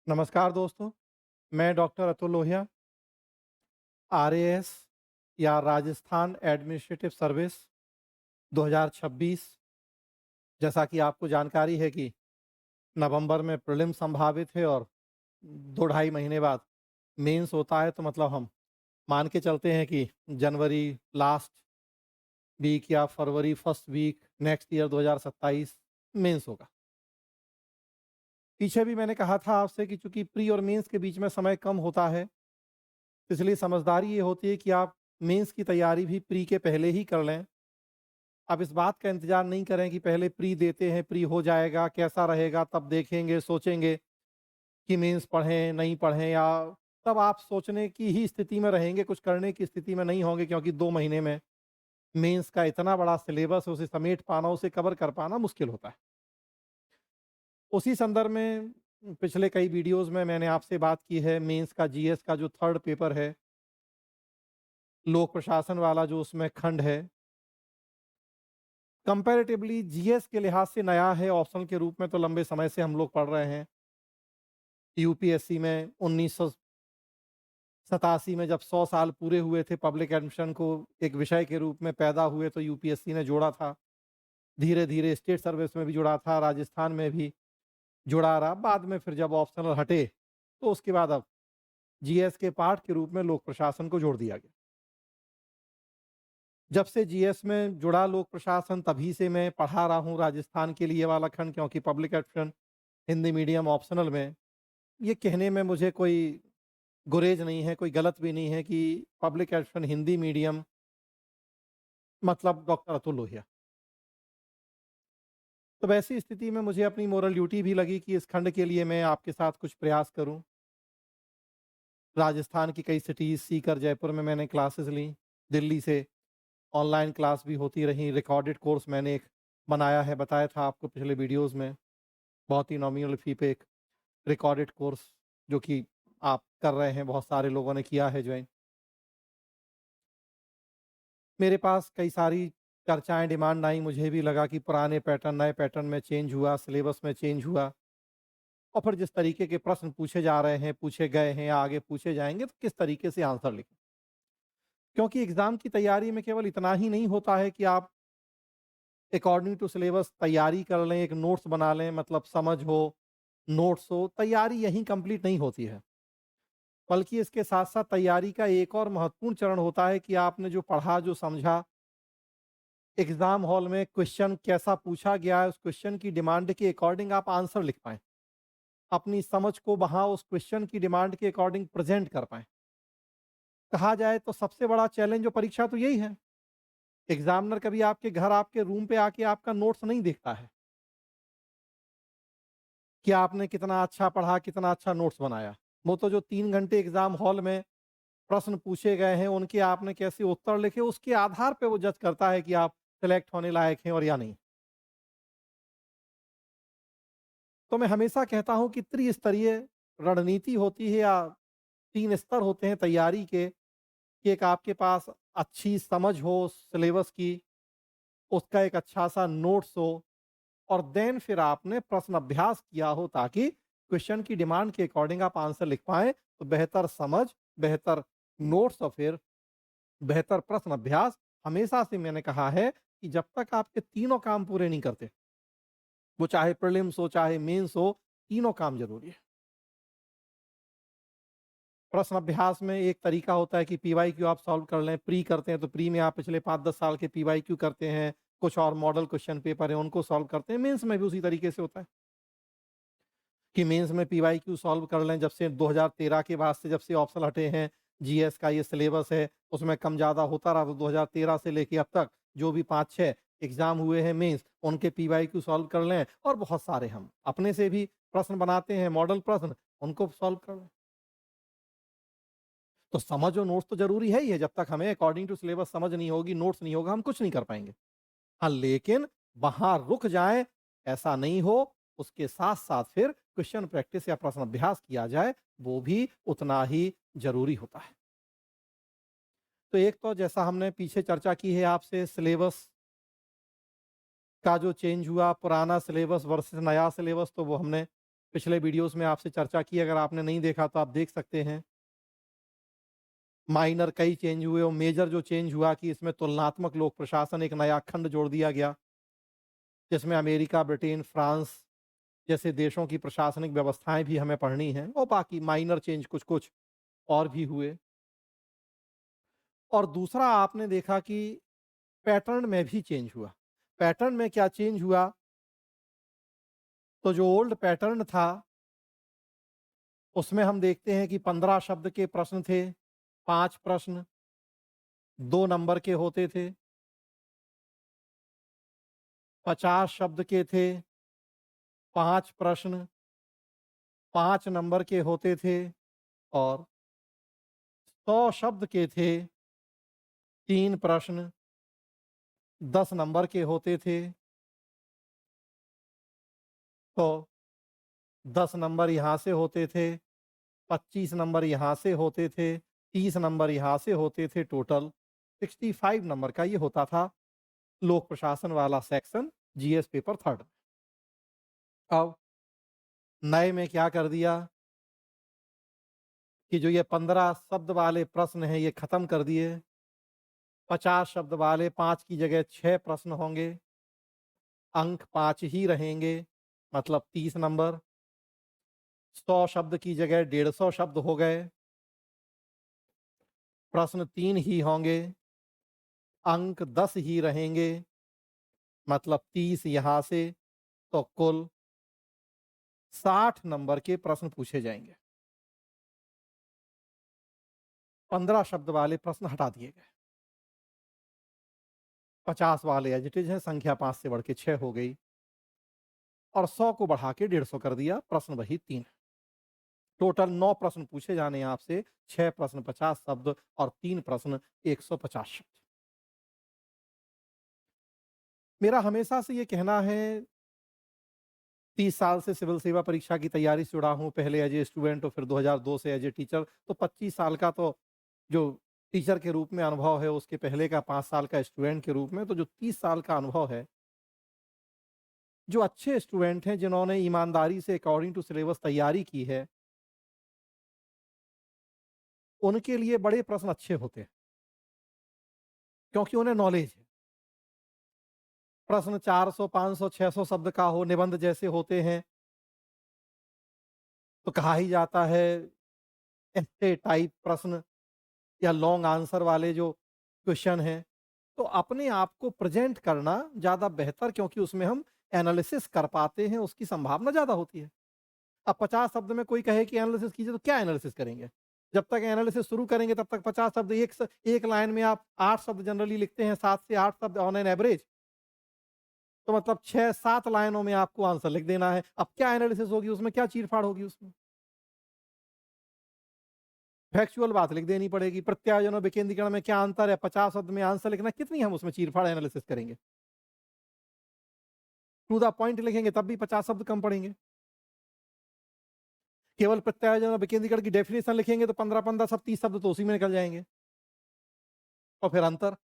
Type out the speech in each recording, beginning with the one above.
नमस्कार दोस्तों, मैं डॉक्टर अतुल लोहिया, आरएएस या राजस्थान एडमिनिस्ट्रेटिव सर्विस 2026। जैसा कि आपको जानकारी है कि नवंबर में प्रीलिम संभावित है और 2 ढाई महीने बाद मेंस होता है, तो मतलब हम मान के चलते हैं कि जनवरी लास्ट वीक या फरवरी first week next year 2027 mains होगा। पीछे भी मैंने कहा था आपसे कि चूँकि प्री और मेंस के बीच में समय कम होता है, इसलिए समझदारी ये होती है कि आप मेंस की तैयारी भी प्री के पहले ही कर लें। आप इस बात का इंतज़ार नहीं करें कि पहले प्री देते हैं, प्री हो जाएगा, कैसा रहेगा तब देखेंगे, सोचेंगे कि मेंस पढ़ें, नहीं पढ़ें, या तब आप सोचने की ही स्थिति में रहेंगे, कुछ करने की स्थिति में नहीं होंगे, क्योंकि 2 महीने में मेंस का इतना बड़ा सिलेबस है, उसे समेट पाना, उसे कवर कर पाना मुश्किल होता है। उसी संदर्भ में पिछले कई वीडियोज़ में मैंने आपसे बात की है मेंस का जीएस का जो 3rd पेपर है, लोक प्रशासन वाला जो उसमें खंड है, कंपैरेटिवली जीएस के लिहाज से नया है। ऑप्शनल के रूप में तो लंबे समय से हम लोग पढ़ रहे हैं। यूपीएससी में 1987 में जब 100 साल पूरे हुए थे पब्लिक एडमिशन को एक विषय के रूप में पैदा हुए, तो यूपीएससी ने जोड़ा था। धीरे-धीरे स्टेट सर्विस में भी जुड़ा था, राजस्थान में भी जुड़ा रहा। बाद में फिर जब ऑप्शनल हटे, तो उसके बाद अब जीएस के पार्ट के रूप में लोक प्रशासन को जोड़ दिया गया। जब से जीएस में जुड़ा लोक प्रशासन, तभी से मैं पढ़ा रहा हूँ राजस्थान के लिए वाला खंड, क्योंकि public admission Hindi medium optional में, ये कहने में मुझे कोई गुरेज नहीं है, कोई गलत भी नहीं है कि पब्लिक एडमिशन हिंदी मीडियम मतलब डॉक्टर अतुल लोहिया। तो वैसी स्थिति में मुझे अपनी मोरल ड्यूटी भी लगी कि इस खंड के लिए मैं आपके साथ कुछ प्रयास करूं। राजस्थान की कई सिटीज़ सीकर, जयपुर में मैंने क्लासेस ली। दिल्ली से ऑनलाइन क्लास भी होती रही। रिकॉर्डेड कोर्स मैंने एक बनाया है, बताया था आपको पिछले वीडियोज़ में। बहुत ही नॉमिनल फ़ी पे एक रिकॉर्डेड कोर्स, जो कि आप कर रहे हैं, बहुत सारे लोगों ने किया है जॉइन। मेरे पास कई सारी चर्चाएँ, डिमांड आई, मुझे भी लगा कि पुराने पैटर्न नए पैटर्न में चेंज हुआ, सिलेबस में चेंज हुआ, और फिर जिस तरीके के प्रश्न पूछे जा रहे हैं, पूछे गए हैं या आगे पूछे जाएँगे, तो किस तरीके से आंसर लिखें। क्योंकि एग्ज़ाम की तैयारी में केवल इतना ही नहीं होता है कि आप अकॉर्डिंग टू सिलेबस तैयारी कर लें, एक नोट्स बना लें, मतलब समझ हो, नोट्स हो, तैयारी यहीं कंप्लीट नहीं होती है। बल्कि इसके साथ-साथ तैयारी का एक और महत्वपूर्ण चरण होता है कि आपने जो पढ़ा, जो समझा, एग्ज़ाम हॉल में क्वेश्चन कैसा पूछा गया है, उस क्वेश्चन की डिमांड के अकॉर्डिंग आप आंसर लिख पाएँ। अपनी समझ को वहाँ उस क्वेश्चन की डिमांड के अकॉर्डिंग प्रेज़ेंट कर पाएँ। कहा जाए तो सबसे बड़ा चैलेंज जो परीक्षा तो यही है। एग्ज़ामिनर कभी आपके घर, आपके रूम पे आके आपका नोट्स नहीं देखता है कि आपने कितना अच्छा पढ़ा, कितना अच्छा नोट्स बनाया। वो तो जो 3 घंटे एग्ज़ाम हॉल में प्रश्न पूछे गए हैं, उनके आपने कैसे उत्तर लिखे, उसके आधार पे वो जज करता है कि आप सेलेक्ट होने लायक हैं और या नहीं। तो मैं हमेशा कहता हूँ कि त्रिस्तरीय रणनीति होती है, या 3 स्तर होते हैं तैयारी के, कि एक आपके पास अच्छी समझ हो सिलेबस की, उसका एक अच्छा-सा नोट्स हो, और देन फिर आपने प्रश्न अभ्यास किया हो, ताकि क्वेश्चन की डिमांड के अकॉर्डिंग आप आंसर लिख पाएँ। तो बेहतर समझ, बेहतर नोट्स और फिर बेहतर प्रश्न अभ्यास। हमेशा से मैंने कहा है कि जब तक आपके तीनों काम पूरे नहीं करते, वो चाहे प्रीलिम्स हो, चाहे मेंस हो, तीनों काम ज़रूरी है। प्रश्न अभ्यास में एक तरीका होता है कि पीवाईक्यू आप सॉल्व कर लें। प्री करते हैं तो प्री में आप पिछले 5-10 साल के पीवाईक्यू करते हैं, कुछ और मॉडल क्वेश्चन पेपर हैं उनको सॉल्व करते हैं। मेंस में भी उसी तरीके से होता है कि मेंस में पीवाईक्यू सॉल्व कर लें। जब से 2013 के बाद से, जब से ऑप्शनल हटे हैं, जीएस का ये सिलेबस है, उसमें कम ज़्यादा होता रहा। तो 2013 से लेके अब तक जो भी 5-6 एग्ज़ाम हुए हैं मेंस, उनके पीवाईक्यू सॉल्व कर लें, और बहुत सारे हम अपने से भी प्रश्न बनाते हैं, मॉडल प्रश्न, उनको सॉल्व कर लें। तो समझ और नोट्स तो ज़रूरी है ही है। जब तक हमें अकॉर्डिंग टू सिलेबस समझ नहीं होगी, नोट्स नहीं होगा, हम कुछ नहीं कर पाएँगे। हाँ, लेकिन वहाँ रुक जाएँ, ऐसा नहीं हो। उसके साथ-साथ फिर क्वेश्चन प्रैक्टिस या प्रश्न अभ्यास किया जाए, वो भी उतना ही ज़रूरी होता है। तो एक तो जैसा हमने पीछे चर्चा की है आपसे, सिलेबस का जो चेंज हुआ, पुराना सिलेबस वर्सेस नया सिलेबस, तो वो हमने पिछले वीडियोस में आपसे चर्चा की, अगर आपने नहीं देखा तो आप देख सकते हैं। माइनर कई चेंज हुए और मेजर जो चेंज हुआ कि इसमें तुलनात्मक लोक प्रशासन एक नया खंड जोड़ दिया गया, जिसमें अमेरिका, ब्रिटेन, फ्रांस जैसे देशों की प्रशासनिक व्यवस्थाएँ भी हमें पढ़नी हैं और बाकी माइनर चेंज कुछ-कुछ और भी हुए। और दूसरा आपने देखा कि पैटर्न में भी चेंज हुआ। पैटर्न में क्या चेंज हुआ, तो जो ओल्ड पैटर्न था, उसमें हम देखते हैं कि 15 शब्द के प्रश्न थे, 5 प्रश्न 2 नंबर के होते थे। 50 शब्द के थे, 5 प्रश्न 5 नंबर के होते थे और 100 शब्द के थे, 3 प्रश्न 10 नंबर के होते थे। तो 10 नंबर यहाँ से होते थे, 25 नंबर यहाँ से होते थे, 30 नंबर यहाँ से होते थे, टोटल 65 नंबर का ये होता था लोक प्रशासन वाला सेक्शन जीएस पेपर थर्ड। अब नए में क्या कर दिया कि जो ये 15 शब्द वाले प्रश्न हैं ये खत्म कर दिए। 50 शब्द वाले 5 की जगह 6 प्रश्न होंगे, अंक 5 ही रहेंगे, मतलब 30 नंबर। 100 शब्द की जगह 150 शब्द हो गए, प्रश्न 3 ही होंगे, अंक 10 ही रहेंगे, मतलब 30 यहाँ से, तो कुल 60 नंबर के प्रश्न पूछे जाएंगे। 15 शब्द वाले प्रश्न हटा दिए गए। 50 वाले एज इट इज हैं, संख्या 5 से बढ़ के 6 हो गई और 100 को बढ़ा के 150 कर दिया, प्रश्न वही 3। टोटल 9 प्रश्न पूछे जाने हैं आपसे, 6 प्रश्न 50 शब्द और 3 प्रश्न 150 शब्द। मेरा हमेशा से ये कहना है, 30 साल से सिविल सेवा परीक्षा की तैयारी से जुड़ा हूँ, पहले एज ए स्टूडेंट और फिर 2002 से एज ए टीचर, तो 25 साल का तो जो टीचर के रूप में अनुभव है, उसके पहले का 5 साल का स्टूडेंट के रूप में, तो जो 30 साल का अनुभव है, जो अच्छे स्टूडेंट हैं, जिन्होंने ईमानदारी से अकॉर्डिंग टू सिलेबस तैयारी की है, उनके लिए बड़े प्रश्न अच्छे होते हैं, क्योंकि उन्हें नॉलेज है। प्रश्न 400, 500, 600 शब्द का हो, निबंध जैसे होते हैं, तो कहा ही जाता है ऐसे टाइप प्रश्न या लॉन्ग आंसर वाले जो क्वेश्चन हैं, तो अपने आप को प्रेज़ेंट करना ज़्यादा बेहतर, क्योंकि उसमें हम एनालिसिस कर पाते हैं, उसकी संभावना ज़्यादा होती है। अब 50 शब्द में कोई कहे कि एनालिसिस कीजिए, तो क्या एनालिसिस करेंगे? जब तक एनालिसिस शुरू करेंगे तब तक 50 शब्द, एक लाइन में आप 8 शब्द जनरली लिखते हैं, 7 से 8 शब्द ऑन एन एवरेज। तो मतलब 6-7 लाइनों में आपको आंसर लिख देना है। अब क्या एनालिसिस होगी उसमें, क्या चीर-फाड़ होगी उसमें? फैक्चुअल बात लिख देनी पड़ेगी। प्रत्यायोजन और विकेंद्रीकरण में क्या अंतर है? 50 शब्द में आंसर लिखना, कितनी हम उसमें चीर-फाड़ एनालिसिस करेंगे? टू द पॉइंट लिखेंगे तब भी 50 शब्द कम पड़ेंगे। केवल प्रत्यायोजन और विकेंद्रीकरण की डेफिनेशन लिखेंगे तो 15-15 सब 30 शब्द तो उसी में निकल जाएँगे। और फिर अंतर?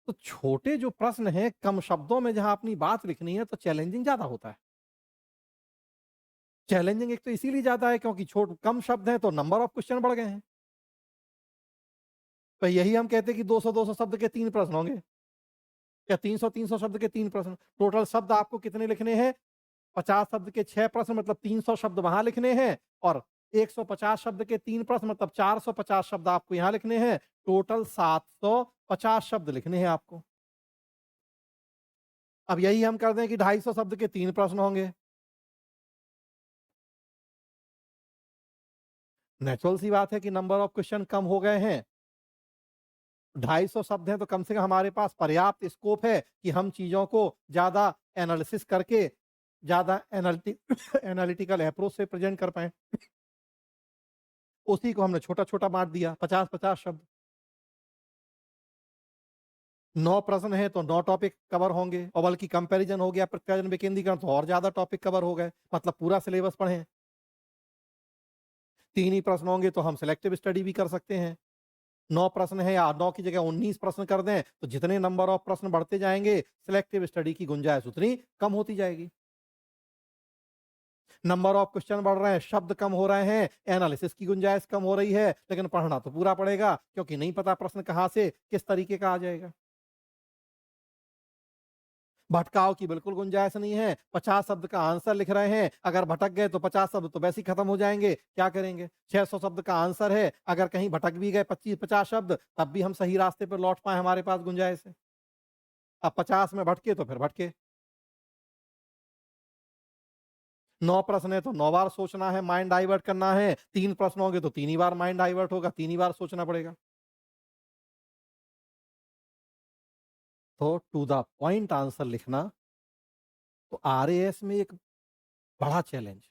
तो छोटे जो प्रश्न हैं, कम शब्दों में जहाँ अपनी बात लिखनी है, तो चैलेंजिंग ज़्यादा होता है। चैलेंजिंग एक तो इसीलिए ज़्यादा है क्योंकि कम शब्द हैं तो नंबर ऑफ क्वेश्चन बढ़ गए हैं। तो यही हम कहते हैं कि 200-200 शब्द के 3 प्रश्न होंगे, या 300-300 शब्द के 3 प्रश्न। टोटल शब्द आपको कितने लिखने हैं? 50 शब्द के 6 प्रश्न, मतलब 300 शब्द वहाँ लिखने हैं, और 150 शब्द के 3 प्रश्न, मतलब 450 शब्द आपको यहाँ लिखने हैं। टोटल 750 शब्द लिखने हैं आपको। अब यही हम कर दें कि 250 शब्द के 3 प्रश्न होंगे। नेचुरल सी बात है कि नंबर ऑफ क्वेश्चन कम हो गए हैं। 250 शब्द हैं तो कम से कम हमारे पास पर्याप्त स्कोप है कि हम चीज़ों को ज़्यादा एनालिसिस करके, ज़्यादा एनालिटिकल अप्रोच से प्रेज़ेंट कर पाएँ। उसी को हमने छोटा-छोटा बाँट दिया, 50-50 शब्द। 9 प्रश्न हैं तो 9 टॉपिक कवर होंगे, और बल्कि कंपैरिज़न हो गया, प्रत्यायोजन, विकेंद्रीकरण, तो और ज़्यादा टॉपिक कवर हो गए, मतलब पूरा सिलेबस पढ़ें। 3 ही प्रश्न होंगे तो हम सिलेक्टिव स्टडी भी कर सकते हैं। 9 प्रश्न हैं या 9 की जगह 19 प्रश्न कर दें, तो जितने नंबर ऑफ प्रश्न बढ़ते जाएँगे, सिलेक्टिव स्टडी की गुंजाइश उतनी कम होती जाएगी। नंबर ऑफ क्वेश्चन बढ़ रहे हैं, शब्द कम हो रहे हैं, एनालिसिस की गुंजाइश कम हो रही है, लेकिन पढ़ना तो पूरा पड़ेगा क्योंकि नहीं पता प्रश्न कहाँ से, किस तरीके का आ जाएगा। भटकाव की बिल्कुल गुंजाइश नहीं है, 50 शब्द का आंसर लिख रहे हैं, अगर भटक गए तो 50 शब्द तो वैसे ही खत्म हो जाएँगे, क्या करेंगे? 600 शब्द का आंसर है, अगर कहीं भटक भी गए 25-50 शब्द, तब भी हम सही रास्ते पर लौट पाएँ, हमारे पास गुंजाइश है। अब 50 में भटके तो फिर भटके। 9 प्रश्न है तो 9 बार सोचना है, माइंड डाइवर्ट करना है, 3 प्रश्न होंगे तो 3 ही बार माइंड डाइवर्ट होगा, 3 ही बार सोचना पड़ेगा। तो टू द पॉइंट आंसर लिखना तो आरएएस में एक बड़ा चैलेंज है।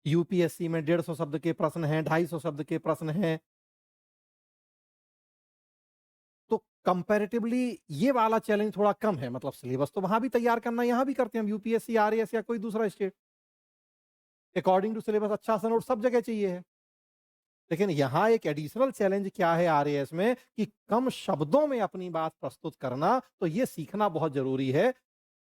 यूपीएससी में 150 शब्द के प्रश्न हैं, 250 शब्द के प्रश्न हैं। तो कंपैरेटिवली ये वाला चैलेंज थोड़ा कम है, मतलब सिलेबस तो वहाँ भी तैयार करना यहाँ भी करते हैं हम, यूपीएससी, आरएएस या कोई दूसरा स्टेट। अकॉर्डिंग टू सिलेबस अच्छा सा नोट सब जगह चाहिए है। लेकिन यहाँ एक एडिशनल चैलेंज क्या है आरएएस में कि कम शब्दों में अपनी बात प्रस्तुत करना, तो ये सीखना बहुत ज़रूरी है।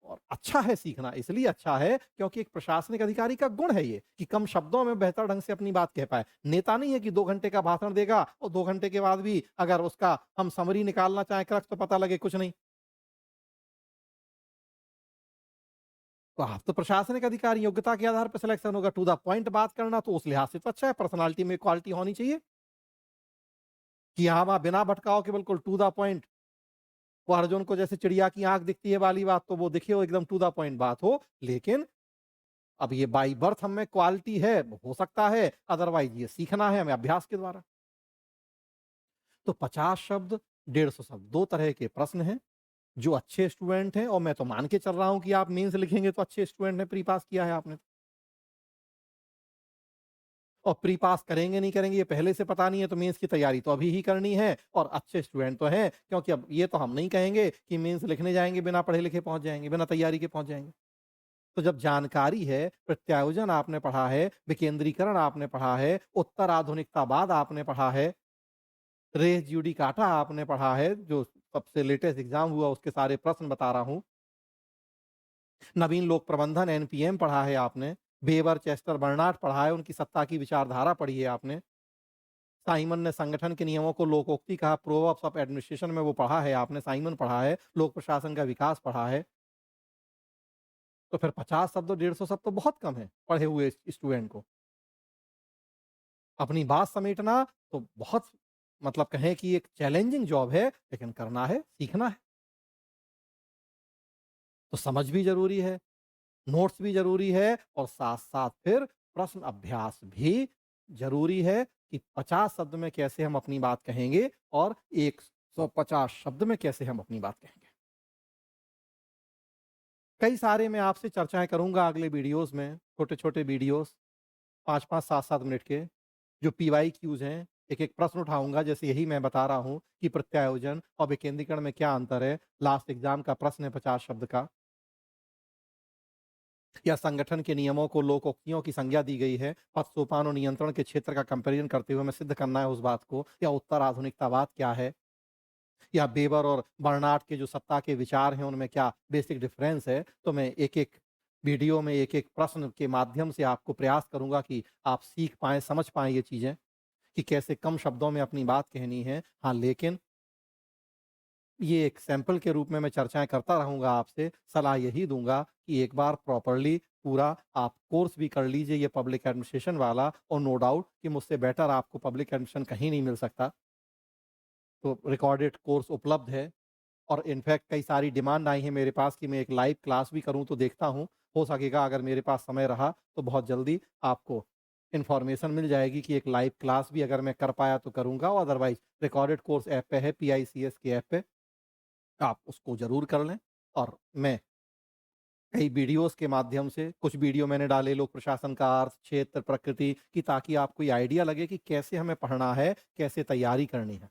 और अच्छा है सीखना, इसलिए अच्छा है क्योंकि एक प्रशासनिक अधिकारी का गुण है ये कि कम शब्दों में बेहतर ढंग से अपनी बात कह पाए। नेता नहीं है कि 2 घंटे का भाषण देगा और 2 घंटे के बाद भी अगर उसका हम समरी निकालना चाहें क्रक्स तो पता लगे कुछ नहीं। तो आप तो प्रशासनिक अधिकारी, योग्यता के आधार पर सिलेक्शन होगा, टू द पॉइंट बात करना तो उस लिहाज से तो अच्छा है, पर्सनैलिटी में क्वालिटी होनी चाहिए कि हाँ, वहाँ बिना भटकाव के बिल्कुल टू द पॉइंट। वो अर्जुन को जैसे चिड़िया की आँख दिखती है वाली बात तो वो दिखे, वो एकदम टू द पॉइंट बात हो, लेकिन अब ये बाय बर्थ हम में क्वालिटी है, हो सकता है, अदरवाइज़ ये सीखना है हमें अभ्यास के द्वारा। तो 50 शब्द, 150 शब्द, 2 तरह के प्रश्न हैं, जो अच्छे स्टूडेंट हैं और मैं तो मान के चल रहा हूँ कि आप मेंस लिखेंगे तो अच्छे स्टूडेंट हैं, प्री पास किया है आपने। और प्री पास करेंगे नहीं करेंगे ये पहले से पता नहीं है, तो मेंस की तैयारी तो अभी ही करनी है और अच्छे स्टूडेंट तो हैं, क्योंकि अब ये तो हम नहीं कहेंगे कि मेंस लिखने जाएँगे बिना पढ़े लिखे पहुँच जाएँगे, बिना तैयारी के पहुँच जाएँगे। तो जब जानकारी है, प्रत्यायोजन आपने पढ़ा है, विकेंद्रीकरण आपने पढ़ा है, उत्तर आधुनिकतावाद आपने पढ़ा है, रेस जुडिकाटा आपने पढ़ा है, जो सबसे लेटेस्ट एग्ज़ाम हुआ उसके सारे प्रश्न बता रहा हूँ। नवीन लोक प्रबंधन एनपीएम पढ़ा है आपने, वेबर, चेस्टर, बर्नार्ड पढ़ा है, उनकी सत्ता की विचारधारा पढ़ी है आपने। साइमन ने संगठन के नियमों को लोकोक्ति कहा, प्रोवर्ब्स ऑफ एडमिनिस्ट्रेशन में वो पढ़ा है आपने, साइमन पढ़ा है, लोक प्रशासन का विकास पढ़ा है। तो फिर 50 शब्द और 150 शब्द तो बहुत कम है, पढ़े हुए स्टूडेंट को। अपनी बात समेटना तो बहुत, मतलब कहें कि एक चैलेंजिंग जॉब है, लेकिन करना है, सीखना है। तो समझ भी ज़रूरी है, नोट्स भी ज़रूरी है और साथ-साथ फिर प्रश्न अभ्यास भी ज़रूरी है कि 50 शब्द में कैसे हम अपनी बात कहेंगे और 150 शब्द में कैसे हम अपनी बात कहेंगे। कई सारे मैं आपसे चर्चाएँ करूँगा अगले वीडियोज़ में, छोटे-छोटे वीडियोज़, 5-5, 7-7 मिनट के, जो पीवाईक्यूज़ हैं, एक-एक प्रश्न उठाऊँगा, जैसे यही मैं बता रहा हूँ कि प्रत्यायोजन और विकेंद्रीकरण में क्या अंतर है, लास्ट एग्ज़ाम का प्रश्न है 50 शब्द का। या संगठन के नियमों को लोकोक्तियों की संज्ञा दी गई है, पद सोपान और नियंत्रण के क्षेत्र का कंपैरिज़न करते हुए हमें सिद्ध करना है उस बात को, या उत्तर आधुनिकतावाद क्या है, या बेबर और बर्नार्ड के जो सत्ता के विचार हैं, उनमें क्या बेसिक डिफरेंस है। तो मैं एक-एक वीडियो में एक-एक प्रश्न के माध्यम से आपको प्रयास करूँगा कि आप सीख पाएँ, समझ पाएँ ये चीज़ें कि कैसे कम शब्दों में अपनी बात कहनी है। हाँ, लेकिन ये एक सैंपल के रूप में मैं चर्चाएँ करता रहूँगा आपसे, सलाह यही दूँगा कि एक बार प्रॉपर्ली पूरा आप कोर्स भी कर लीजिए ये पब्लिक एडमिनिस्ट्रेशन वाला, और नो डाउट कि मुझसे बेटर आपको पब्लिक एडमिनिस्ट्रेशन कहीं नहीं मिल सकता। तो रिकॉर्डेड कोर्स उपलब्ध है और इनफैक्ट कई सारी डिमांड आई है मेरे पास कि मैं एक लाइव क्लास भी करूँ, तो देखता हूँ, हो सकेगा अगर मेरे पास समय रहा तो बहुत जल्दी आपको इन्फॉर्मेशन मिल जाएगी कि एक लाइव क्लास भी अगर मैं कर पाया तो करूँगा, और अदरवाइज़ रिकॉर्डेड कोर्स ऐप पे है, पीआईसीएस के ऐप पे। आप उसको ज़रूर कर लें। और मैं कई वीडियोज़ के माध्यम से, कुछ वीडियो मैंने डाले लोक प्रशासन का अर्थ, क्षेत्र, प्रकृति की, ताकि आपको ये आइडिया लगे कि कैसे हमें पढ़ना है, कैसे तैयारी करनी है।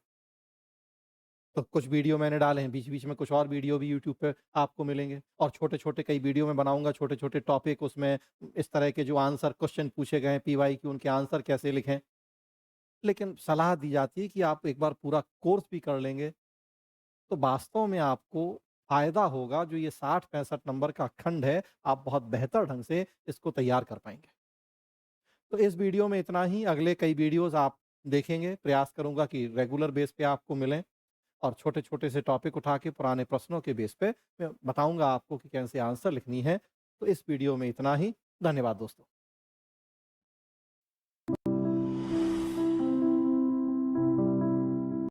तो कुछ वीडियो मैंने डाले हैं, बीच-बीच में कुछ और वीडियो भी यूट्यूब पे आपको मिलेंगे, और छोटे-छोटे कई वीडियो मैं बनाऊँगा, छोटे-छोटे टॉपिक, उसमें इस तरह के जो आंसर क्वेश्चन पूछे गए हैं पीवाईक्यू, उनके आंसर कैसे लिखें। लेकिन सलाह दी जाती है कि आप एक बार पूरा कोर्स भी कर लेंगे, तो वास्तव में आपको फ़ायदा होगा, जो ये 60-65 नंबर का खंड है, आप बहुत बेहतर ढंग से इसको तैयार कर पाएँगे। तो इस वीडियो में इतना ही, अगले कई वीडियोज़ आप देखेंगे, प्रयास करूँगा कि रेगुलर बेस पे आपको मिलें और छोटे-छोटे से टॉपिक उठा के पुराने प्रश्नों के बेस पे मैं बताऊँगा आपको कि कैसे आंसर लिखनी है। तो इस वीडियो में इतना ही। धन्यवाद दोस्तों।